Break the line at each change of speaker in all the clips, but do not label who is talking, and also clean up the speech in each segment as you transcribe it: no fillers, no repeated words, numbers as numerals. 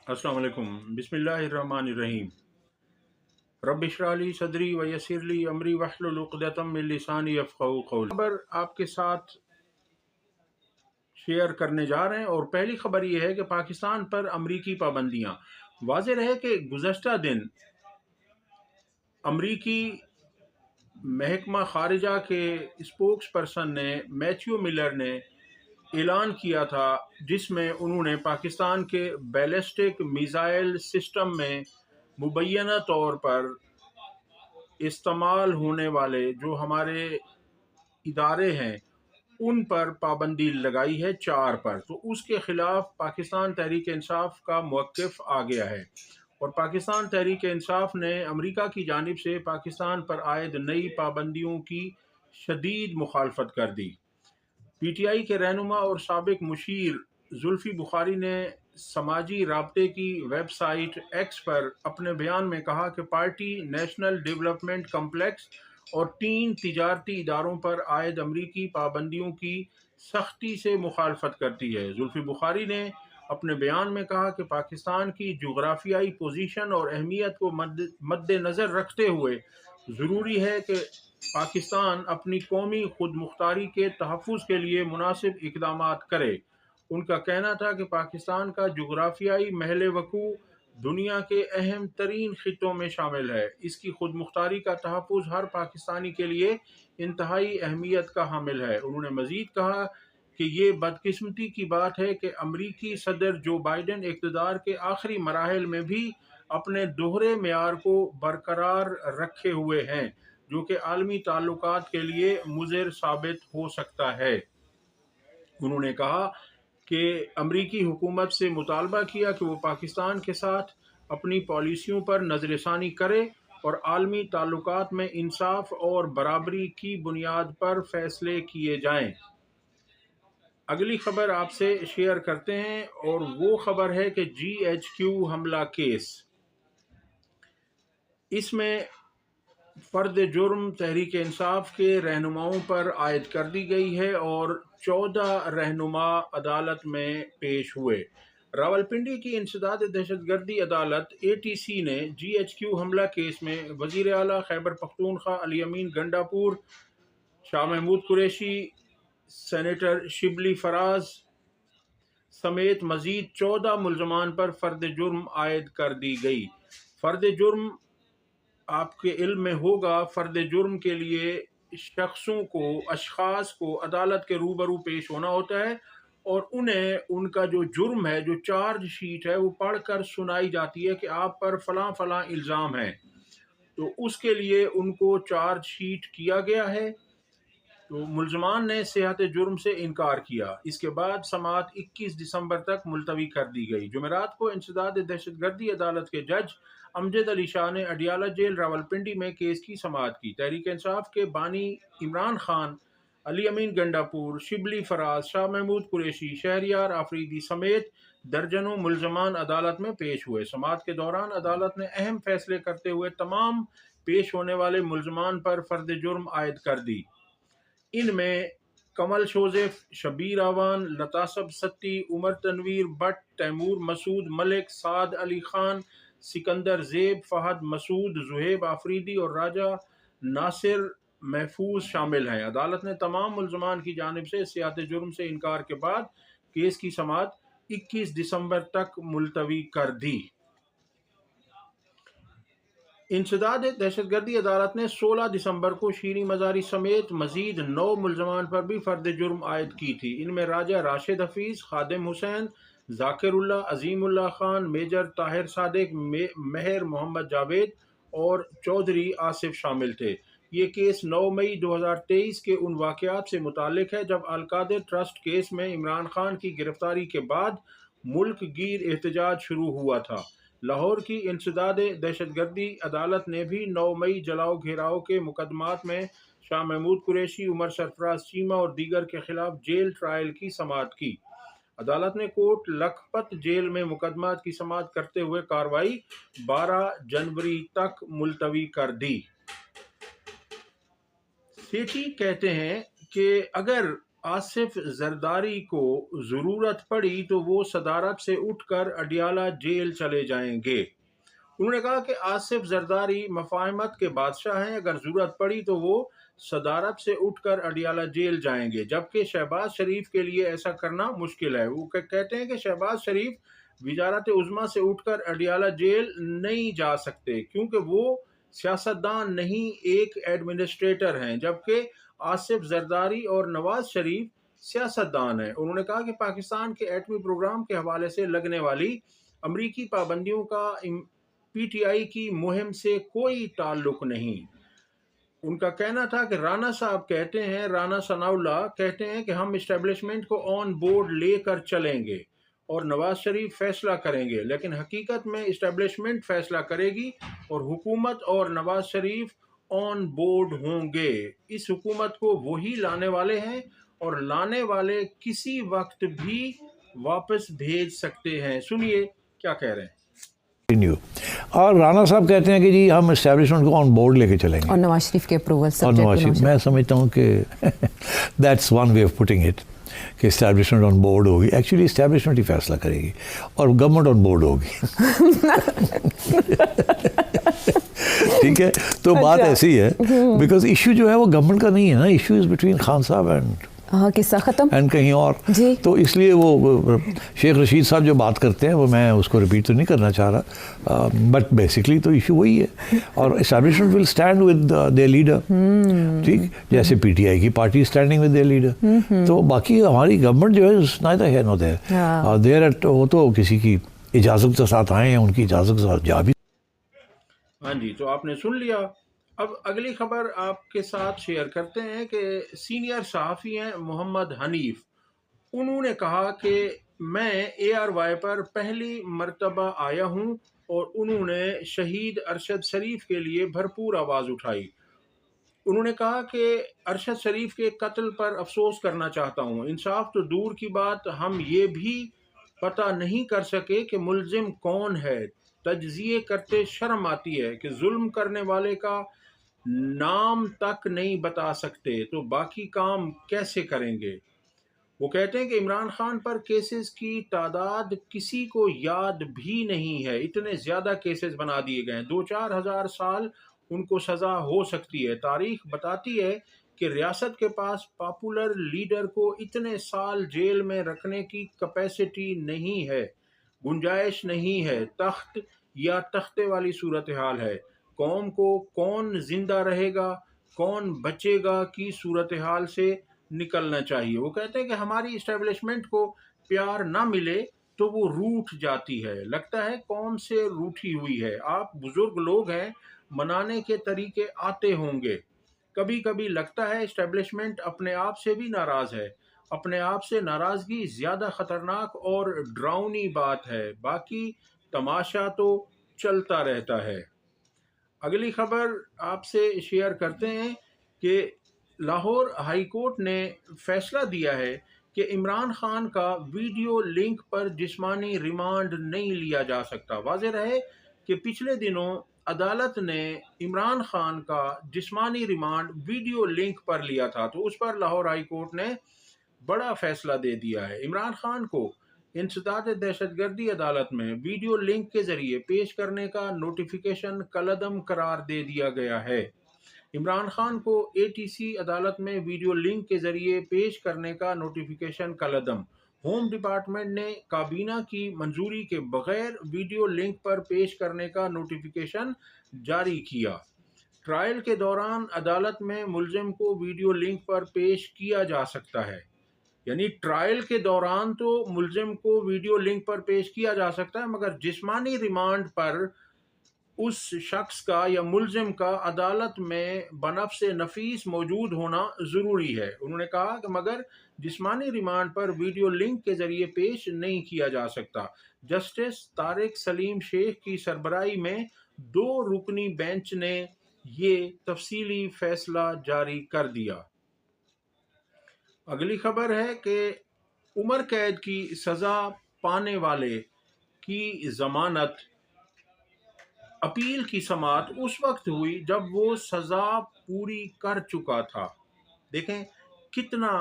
अस्सलाम वालेकुम। बिस्मिल्लाहिर्रहमानिर्रहीम। रब्बि इश्रह ली सदरी व यस्सिर ली अमरी वहलुल उक़दतम मिन लिसानी यफ़क़हू क़ौली। खबर आपके साथ शेयर करने जा रहे हैं और पहली खबर ये है कि पाकिस्तान पर अमरीकी पाबंदियाँ। वाज़ेह रहे कि गुज़श्ता दिन अमरीकी महकमा ख़ारिजा के स्पोक्स पर्सन ने मैथ्यू मिलर ने ऐलान किया था, जिसमें उन्होंने पाकिस्तान के बैलिस्टिक मिसाइल सिस्टम में मुबैना तौर पर इस्तेमाल होने वाले जो हमारे इदारे हैं उन पर पाबंदी लगाई है 4 पर। तो उसके खिलाफ पाकिस्तान तहरीक इंसाफ का मौक़िफ़ आ गया है और पाकिस्तान तहरीक इंसाफ ने अमेरिका की जानिब से पाकिस्तान पर आयद नई पाबंदियों की शदीद मुखालफत कर दी। पीटीआई के रहनुमा और साबिक मुशीर जुल्फी बुखारी ने समाजी राब्ते की वेबसाइट एक्स पर अपने बयान में कहा कि पार्टी नेशनल डेवलपमेंट कम्प्लेक्स और 3 तिजारती इदारों पर आयद अमरीकी पाबंदियों की सख्ती से मुखालफत करती है। जुल्फी बुखारी ने अपने बयान में कहा कि पाकिस्तान की जोग्राफियाई पोजीशन और अहमियत को मद्देनज़र रखते हुए ज़रूरी है कि पाकिस्तान अपनी कौमी खुद मुख्तारी के तहफ़्फ़ुज़ के लिए मुनासिब इक़दामात करे। उनका कहना था कि पाकिस्तान का जोग्राफियाई महल वक़ू दुनिया के अहम तरीन खित्तों में शामिल है। इसकी खुद मुख्तारी का तहफ़्फ़ुज़ हर पाकिस्तानी के लिए इंतहाई अहमियत का हामिल है। उन्होंने मज़ीद कहा कि ये बदकिस्मती की बात है कि अमरीकी सदर जो बाइडन इक़्तिदार के आखिरी मराहिल में भी अपने दोहरे मेयार को बरकरार रखे हुए हैं, जो कि आलमी ताल्लुकात के लिए मुज़िर साबित हो सकता है। उन्होंने कहा कि अमरीकी हुकूमत से मुतालबा किया कि वो पाकिस्तान के साथ अपनी पॉलिसियों पर नज़रसानी करे और आलमी ताल्लुकात में इंसाफ और बराबरी की बुनियाद पर फैसले किए जाएं। अगली खबर आपसे शेयर करते हैं और वो खबर है कि GHQ हमला केस। इसमें फ़र्द जुर्म तहरीक इंसाफ के रहनुमाओं पर आयद कर दी गई है और 14 रहनुमा अदालत में पेश हुए। रावलपिंडी की इंसदाद दहशतगर्दी अदालत ATC ने GHQ हमला केस में वज़ीर आला खैबर पख्तूनख्वा अली अमीन गंडापुर, शाह महमूद कुरैशी, सेनेटर शिबली फराज समेत मज़ीद 14 मुल्ज़मान पर फ़र्द जुर्म आयद कर दी गई। फ़र्द जुर्म आपके इल्म में होगा, फ़र्द जुर्म के लिए अशख़ास को अदालत के रूबरू पेश होना होता है और उन्हें उनका जो जुर्म है, जो चार्ज शीट है, वो पढ़कर सुनाई जाती है कि आप पर फ़लाँ फ़लाँ इल्ज़ाम है। तो उसके लिए उनको चार्ज शीट किया गया है। तो मुल्ज़मान ने सेहत जुर्म से इनकार किया। इसके बाद समाअत 21 दिसंबर तक मुलतवी कर दी गई। जुमेरात को इंसदाद दहशतगर्दी अदालत के जज अमजद अली शाह ने अडियाला जेल रावलपिंडी में केस की समाअत की। तहरीक इंसाफ के बानी इमरान खान, अली अमीन गंडापुर, शिबली फराज, शाह महमूद कुरैशी, शहरियार आफरीदी समेत दर्जनों मुल्ज़मान अदालत में पेश हुए। समाअत के दौरान अदालत ने अहम फैसले करते हुए तमाम पेश होने वाले मुल्ज़मान पर फ़र्द जुर्म आयद कर दी। इनमें कमल जोसेफ, शबीर आवान, लतासब सत्ती, उमर तनवीर भट्ट, तैमूर मसूद मलिक, साद अली खान, सिकंदर ज़ेब, फ़हद मसूद, ज़ुहैब आफरीदी और राजा नासिर महफूज शामिल हैं। अदालत ने तमाम मुल्ज़मान की जानिब से सियात जुर्म से इनकार के बाद केस की समाअत 21 दिसंबर तक मुलतवी कर दी। इंसदाद दहशतगर्दी अदालत ने 16 दिसंबर को शीरी मज़ारी समेत मज़ीद 9 मुल्ज़मान पर भी फ़र्द जुर्म आयद की थी। इनमें राजा राशिद हफीज़, खादिम हुसैन, ज़ाकिरुल्लाह, अज़ीमुल्लाह खान, मेजर ताहिर सादिक, मेहर मोहम्मद जावेद और चौधरी आसिफ शामिल थे। ये केस 9 मई 2023 के उन वाक़यात से मुताल्लिक़ है जब अलकादिर ट्रस्ट केस में इमरान खान की गिरफ्तारी के बाद मुल्क गिर एहतजाज शुरू हुआ था। लाहौर की इंसदाद दहशतगर्दी अदालत ने भी 9 मई जलाओ घेराव के मुकदमात में शाह महमूद कुरैशी, उमर सरफराज चीमा और दीगर के खिलाफ जेल ट्रायल की समाअत की। अदालत ने कोट लखपत जेल में मुकदमात की समाअत करते हुए कार्रवाई 12 जनवरी तक मुलतवी कर दी। सेठी कहते हैं कि अगर آصف زرداری کو ضرورت پڑی تو وہ صدارت سے اٹھ کر اڈیالہ جیل چلے جائیں گے۔ انہوں نے کہا کہ آصف زرداری مفاہمت کے بادشاہ ہیں، اگر ضرورت پڑی تو وہ صدارت سے اٹھ کر اڈیالہ جیل جائیں گے، جبکہ شہباز شریف کے لیے ایسا کرنا مشکل ہے۔ وہ کہتے ہیں کہ شہباز شریف وزارت عظمیٰ سے اٹھ کر اڈیالہ جیل نہیں جا سکتے کیونکہ وہ سیاستدان نہیں، ایک ایڈمنسٹریٹر ہیں، جبکہ آصف زرداری اور نواز شریف سیاستدان ہیں۔ انہوں نے کہا کہ پاکستان کے ایٹمی پروگرام کے حوالے سے لگنے والی امریکی پابندیوں کا پی ٹی آئی کی مہم سے کوئی تعلق نہیں۔ ان کا کہنا تھا کہ رانا صاحب کہتے ہیں، رانا ثناء اللہ کہتے ہیں کہ ہم اسٹیبلشمنٹ کو آن بورڈ لے کر چلیں گے اور نواز شریف فیصلہ کریں گے، لیکن حقیقت میں اسٹیبلشمنٹ فیصلہ کرے گی اور حکومت اور نواز شریف آن بورڈ ہوں گے۔ اس حکومت کو وہی لانے والے ہیں اور لانے والے کسی وقت بھی واپس بھیج سکتے ہیں۔ سنیے کیا کہہ رہے ہیں۔
اور رانا صاحب کہتے ہیں کہ جی ہم اسٹیبلشمنٹ کو آن بورڈ لے کے چلیں گے
اور نواز شریف کے اپروول
اور نواز شریف، میں سمجھتا ہوں کہ that's one way of putting it کہ اسٹیبلشمنٹ آن بورڈ ہوگی۔ ایکچولی اسٹیبلشمنٹ ہی فیصلہ کرے گی اور گورنمنٹ آن بورڈ ہوگی۔ ٹھیک ہے، تو بات ایسی ہے بیکاز ایشو جو ہے وہ گورنمنٹ کا نہیں ہے نا، ایشو از بٹوین خان صاحب اینڈ
قصہ ختم
اینڈ کہیں اور۔ تو اس لیے وہ شیخ رشید صاحب جو بات کرتے ہیں وہ میں اس کو ریپیٹ تو نہیں کرنا چاہ رہا، بٹ بیسکلی تو ایشو وہی ہے، اور establishment will stand with their leader, ٹھیک جیسے پی ٹی آئی کی party standing with their leader. تو باقی ہماری گورنمنٹ جو ہے نائدر ہیئر نار دیر، وہ تو کسی کی اجازت کے ساتھ آئے ہیں، ان کی اجازت کے ساتھ جا بھی۔
ہاں جی، تو آپ نے سن لیا۔ اب اگلی خبر آپ کے ساتھ شیئر کرتے ہیں کہ سینئر صحافی ہیں محمد حنیف، انہوں نے کہا کہ میں اے آر وائی پر پہلی مرتبہ آیا ہوں اور انہوں نے شہید ارشد شریف کے لیے بھرپور آواز اٹھائی۔ انہوں نے کہا کہ ارشد شریف کے قتل پر افسوس کرنا چاہتا ہوں، انصاف تو دور کی بات، ہم یہ بھی پتہ نہیں کر سکے کہ ملزم کون ہے، تجزیے کرتے شرم آتی ہے کہ ظلم کرنے والے کا نام تک نہیں بتا سکتے تو باقی کام کیسے کریں گے۔ وہ کہتے ہیں کہ عمران خان پر کیسز کی تعداد کسی کو یاد بھی نہیں ہے، اتنے زیادہ کیسز بنا دیے گئے ہیں، 2-4 ہزار سال ان کو سزا ہو سکتی ہے۔ تاریخ بتاتی ہے کہ ریاست کے پاس پاپولر لیڈر کو اتنے سال جیل میں رکھنے کی کیپیسٹی نہیں ہے، گنجائش نہیں ہے، تخت یا تختے والی صورتحال ہے، قوم کو کون زندہ رہے گا کون بچے گا کی صورتحال سے نکلنا چاہیے۔ وہ کہتے ہیں کہ ہماری اسٹیبلشمنٹ کو پیار نہ ملے تو وہ روٹھ جاتی ہے، لگتا ہے قوم سے روٹھی ہوئی ہے۔ آپ بزرگ لوگ ہیں، منانے کے طریقے آتے ہوں گے، کبھی کبھی لگتا ہے اسٹیبلشمنٹ اپنے آپ سے بھی ناراض ہے، اپنے آپ سے ناراضگی زیادہ خطرناک اور ڈراؤنی بات ہے، باقی تماشا تو چلتا رہتا ہے۔ اگلی خبر آپ سے شیئر کرتے ہیں کہ لاہور ہائی کورٹ نے فیصلہ دیا ہے کہ عمران خان کا ویڈیو لنک پر جسمانی ریمانڈ نہیں لیا جا سکتا۔ واضح رہے کہ پچھلے دنوں عدالت نے عمران خان کا جسمانی ریمانڈ ویڈیو لنک پر لیا تھا، تو اس پر لاہور ہائی کورٹ نے بڑا فیصلہ دے دیا ہے۔ عمران خان کو انسداد دہشت گردی عدالت میں ویڈیو لنک کے ذریعے پیش کرنے کا نوٹیفیکیشن کالعدم قرار دے دیا گیا ہے۔ عمران خان کو اے ٹی سی عدالت میں ویڈیو لنک کے ذریعے پیش کرنے کا نوٹیفیکیشن کالعدم۔ ہوم ڈپارٹمنٹ نے کابینہ کی منظوری کے بغیر ویڈیو لنک پر پیش کرنے کا نوٹیفیکیشن جاری کیا۔ ٹرائل کے دوران عدالت میں ملزم کو ویڈیو لنک پر پیش کیا جا سکتا ہے، یعنی ٹرائل کے دوران تو ملزم کو ویڈیو لنک پر پیش کیا جا سکتا ہے، مگر جسمانی ریمانڈ پر اس شخص کا یا ملزم کا عدالت میں بنفس نفیس موجود ہونا ضروری ہے۔ انہوں نے کہا کہ مگر جسمانی ریمانڈ پر ویڈیو لنک کے ذریعے پیش نہیں کیا جا سکتا۔ جسٹس طارق سلیم شیخ کی سربراہی میں 2 رکنی بینچ نے یہ تفصیلی فیصلہ جاری کر دیا۔ اگلی خبر ہے کہ عمر قید کی سزا پانے والے کی ضمانت اپیل کی سماعت اس وقت ہوئی جب وہ سزا پوری کر چکا تھا۔ دیکھیں کتنا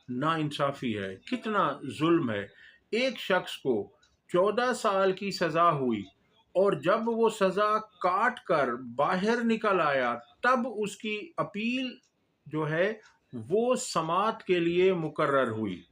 नाइंसाफ़ी है, कितना जुल्म है। एक शख्स को 14 साल की सज़ा हुई और जब वो सज़ा काट कर बाहर निकल आया तब उसकी अपील जो है वो समाअत के लिए मुकर्रर हुई।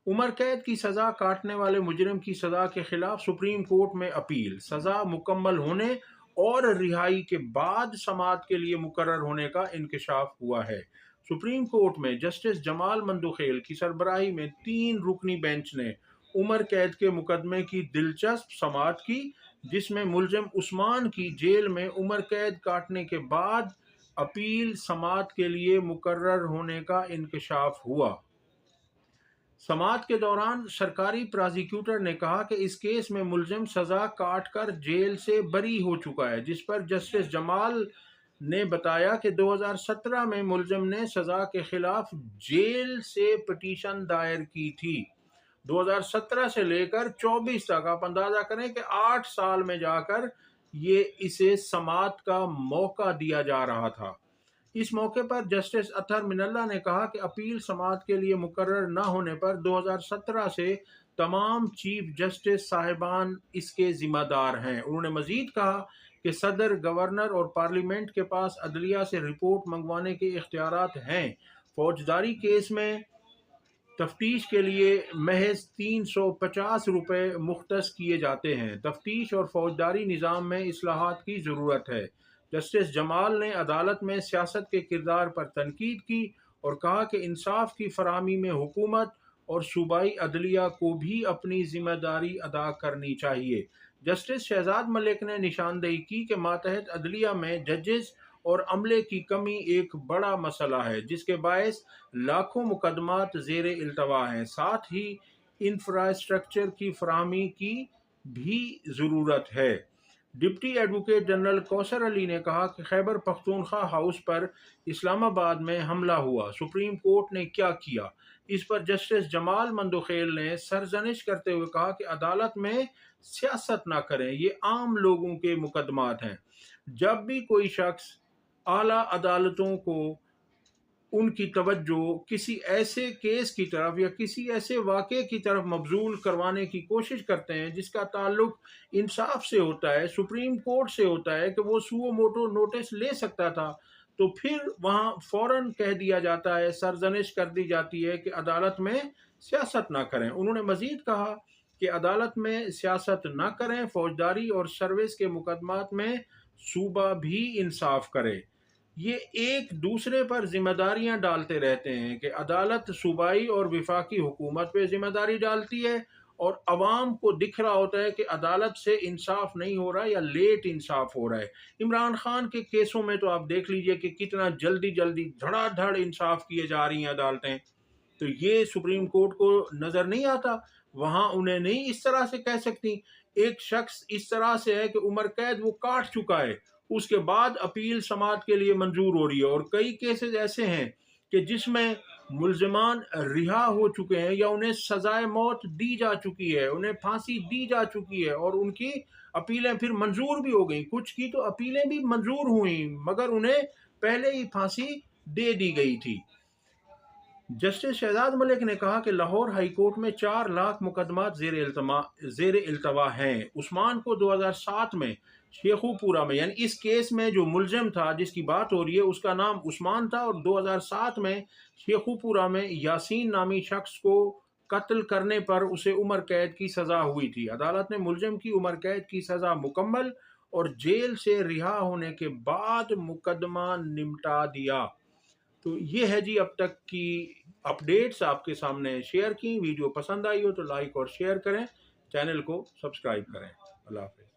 उम्र कैद की सज़ा काटने वाले मुजरिम की सज़ा के खिलाफ सुप्रीम कोर्ट में अपील। सज़ा मुकम्मल होने और रिहाई के बाद समाअत के लिए मुकर्रर होने का इंकशाफ हुआ है। सुप्रीम कोर्ट में जस्टिस जमाल मंदुखेल की सरबराही में 3 रुकनी बेंच ने उम्र कैद के मुकदमे की दिलचस्प समाअत की, जिसमें मुलजिम उस्मान की जेल में उम्र कैद काटने के बाद अपील समाअत के लिए मुकर्रर होने का इंकशाफ हुआ। समाअत के दौरान सरकारी प्रोसिक्यूटर ने कहा कि इस केस में मुलजिम सज़ा काट कर जेल से बरी हो चुका है, जिस पर जस्टिस जमाल ने बताया कि 2017 में मुलजिम ने सज़ा के खिलाफ जेल से पिटीशन दायर की थी। 2017 से लेकर 24 तक आप अंदाज़ा करें कि 8 साल में जाकर इसे समाअत का मौका दिया जा रहा था। इस मौके पर जस्टिस अतहर मिनल्ला ने कहा कि अपील समाअत के लिए मुकर्रर न होने पर 2017 से तमाम चीफ जस्टिस साहिबान इसके ज़िम्मेदार हैं। उन्होंने मज़ीद कहा कि सदर, गवर्नर और पार्लियामेंट के पास अदलिया से रिपोर्ट मंगवाने के इख्तियारात हैं। फौजदारी केस में तफ्तीश के लिए महज 350 रुपये मुख्तस किए जाते हैं। तफ्तीश और फौजदारी निज़ाम में इस्लाहात की ज़रूरत है। जस्टिस जमाल ने अदालत में सियासत के किरदार पर तनकीद की और कहा कि इंसाफ की फराहमी में हुकूमत और सूबाई अदलिया को भी अपनी जिम्मेदारी अदा करनी चाहिए। जस्टिस शहजाद मलिक ने निशानदेही की कि मातहत अदलिया में जजेस और अमले की कमी एक बड़ा मसला है, जिसके बायस लाखों मुकदमात ज़ेर इल्तवा हैं। साथ ही इंफ्रास्ट्रक्चर की फराहमी की भी ज़रूरत है। Deputy advocate general Kausar Ali ने कहा कि खैबर पख्तूनख्वा हाउस पर इस्लामाबाद में हमला हुआ, सुप्रीम कोर्ट ने क्या किया? इस पर जस्टिस जमाल मंदुखेल ने सरजनिश करते हुए कहा कि अदालत में सियासत ना करें, ये आम लोगों के मुकदमात हैं। जब भी कोई शख्स आला अदालतों को उनकी तवज्जो किसी ऐसे केस की तरफ या किसी ऐसे वाक़े की तरफ मबजूल करवाने की कोशिश करते हैं जिसका ताल्लुक इंसाफ से होता है, सुप्रीम कोर्ट से होता है कि वो सुओ मोटो नोटिस ले सकता था, तो फिर वहाँ फ़ौरन कह दिया जाता है, सरजनिश कर दी जाती है कि अदालत में सियासत ना करें। उन्होंने मज़ीद कहा कि अदालत में सियासत ना करें, फौजदारी और सर्विस के मुकदमात में सूबा भी इंसाफ करे। ये एक दूसरे पर जिम्मेदारियां डालते रहते हैं कि अदालत सूबाई और विफाकी हुकूमत पे जिम्मेदारी डालती है और अवाम को दिख रहा होता है कि अदालत से इंसाफ नहीं हो रहा या लेट इंसाफ हो रहा है। इमरान खान के केसों में तो आप देख लीजिए कि कितना जल्दी जल्दी धड़ाधड़ इंसाफ किए जा रही हैं अदालतें, तो ये सुप्रीम कोर्ट को नज़र नहीं आता। वहाँ उन्हें नहीं इस तरह से कह सकती। एक शख्स इस तरह से है कि उम्र कैद वो काट चुका है, उसके बाद अपील समाअत के लिए मंजूर हो रही है, और कई केसेस ऐसे हैं कि जिसमें मुल्जिमान रिहा हो चुके हैं या उन्हें सजाए मौत दी जा चुकी है, उन्हें फांसी दी जा चुकी है और उनकी अपीलें फिर मंजूर भी हो गई। कुछ की तो अपीलें भी मंजूर हुई मगर उन्हें पहले ही फांसी दे दी गई थी। जस्टिस शहजाद मलिक ने कहा कि लाहौर हाई कोर्ट में 4 लाख मुकदमात ज़ेर इल्तवा हैं। उस्मान को 2007 में शेखुपुरा में, यानी इस केस में जो मुलजिम था जिसकी बात हो रही है उसका नाम उस्मान था, और 2007 में शेखुपुरा में यासीन नामी शख्स को कत्ल करने पर उसे उम्र कैद की सज़ा हुई थी। अदालत ने मुलजिम की उम्र कैद की सज़ा मुकम्मल और जेल से रिहा होने के बाद मुकदमा निपटा दिया। तो ये है जी अब तक की अपडेट्स आपके सामने शेयर की। वीडियो पसंद आई हो तो लाइक और शेयर करें, चैनल को सब्सक्राइब करें। अल्लाह हाफ़िज़।